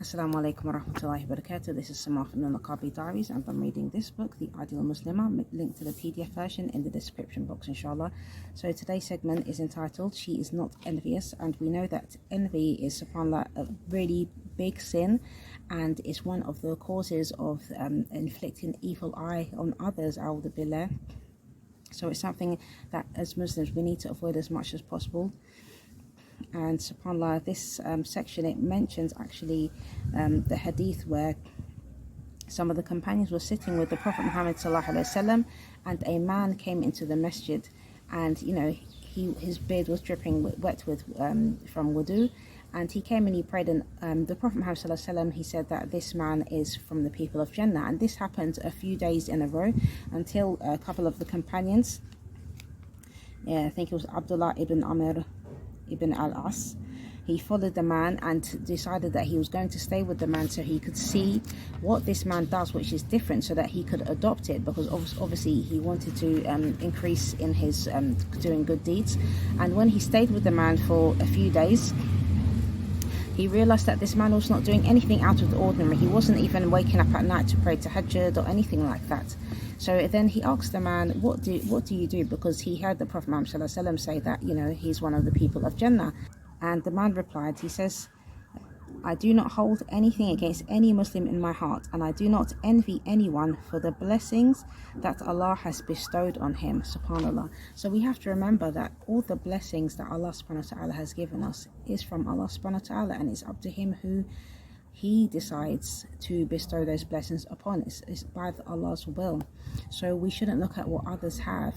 Assalamu alaikum wa rahmatullahi wa barakatuh. This is Samar from the Naqabi Diaries, and I'm reading this book, The Ideal Muslimah, linked to the PDF version in the description box, inshallah. So today's segment is entitled, She is Not Envious, and we know that envy is, subhanAllah, a really big sin, and is one of the causes of inflicting evil eye on others, a'udhu billah. So it's something that as Muslims we need to avoid as much as possible. And subhanAllah, this section, it mentions actually the hadith where some of the companions were sitting with the Prophet Muhammad sallallahu alaihi wasallam, and a man came into the masjid, and his beard was dripping wet with from wudu, and he came and he prayed, and the Prophet Muhammad sallallahu alaihi wasallam, he said that this man is from the people of Jannah. And this happened a few days in a row until a couple of the companions, I think it was Abdullah ibn Amr ibn al-As, he followed the man and decided that he was going to stay with the man so he could see what this man does, which is different, so that he could adopt it, because obviously he wanted to increase in his doing good deeds. And when he stayed with the man for a few days, he realized that this man was not doing anything out of the ordinary. He wasn't even waking up at night to pray tahajjud or anything like that. So then he asked the man, what do you do? Because he heard the Prophet Muhammad sallallahu alaihi wasallam say that, he's one of the people of Jannah. And the man replied, he says, I do not hold anything against any Muslim in my heart, and I do not envy anyone for the blessings that Allah has bestowed on him, subhanAllah. So we have to remember that all the blessings that Allah subhanahu wa ta'ala has given us is from Allah subhanahu wa ta'ala, and it's up to him who he decides to bestow those blessings upon. It's by Allah's will. So we shouldn't look at what others have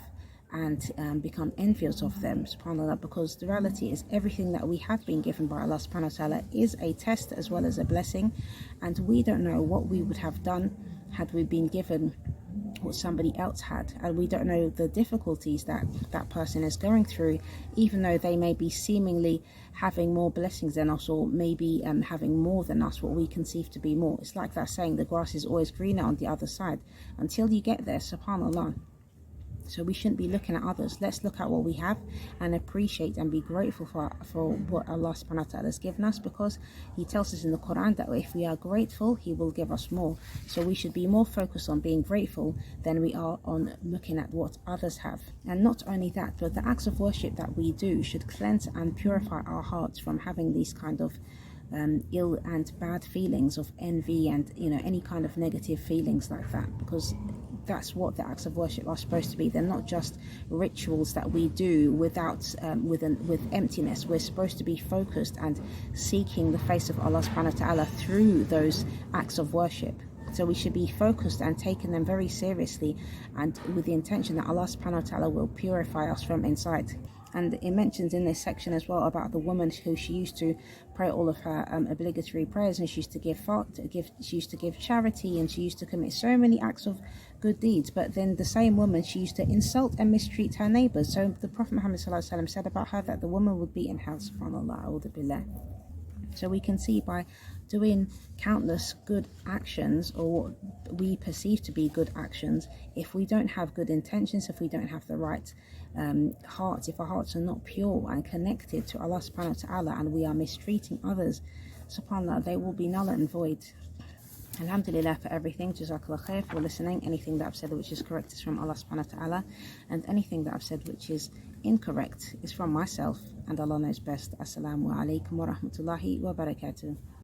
and become envious of them, subhanAllah, because the reality is everything that we have been given by Allah subhanahu wa ta'ala is a test as well as a blessing, and we don't know what we would have done had we been given what somebody else had, and we don't know the difficulties that that person is going through, even though they may be seemingly having more blessings than us, or maybe having more than us, what we conceive to be more. It's like that saying, the grass is always greener on the other side, until you get there, subhanAllah. So we shouldn't be looking at others. Let's look at what we have and appreciate and be grateful for what Allah subhanahu wa ta'ala has given us, because he tells us in the Quran that if we are grateful, he will give us more. So we should be more focused on being grateful than we are on looking at what others have. And not only that, but the acts of worship that we do should cleanse and purify our hearts from having these kind of ill and bad feelings of envy and any kind of negative feelings like that, because that's what the acts of worship are supposed to be. They're not just rituals that we do without with emptiness. We're supposed to be focused and seeking the face of Allah subhanahu wa ta'ala through those acts of worship. So we should be focused and taking them very seriously, and with the intention that Allah subhanahu wa ta'ala will purify us from inside. And it mentions in this section as well about the woman who she used to pray all of her obligatory prayers, and she used to she used to give charity, and she used to commit so many acts of good deeds. But then the same woman, she used to insult and mistreat her neighbors. So the Prophet Muhammad sallallahu alaihi wasallam said about her that the woman would be in hell, subhanAllah, a'udhu billah. So we can see by doing countless good actions, or what we perceive to be good actions, if we don't have good intentions, if we don't have the right heart, if our hearts are not pure and connected to Allah subhanahu wa ta'ala, and we are mistreating others, subhanAllah, they will be null and void. Alhamdulillah for everything. Jazakallah khair for listening. Anything that I've said which is correct is from Allah subhanahu wa ta'ala, and anything that I've said which is incorrect is from myself, and Allah knows best. Assalamu alaikum wa rahmatullahi wa barakatuh.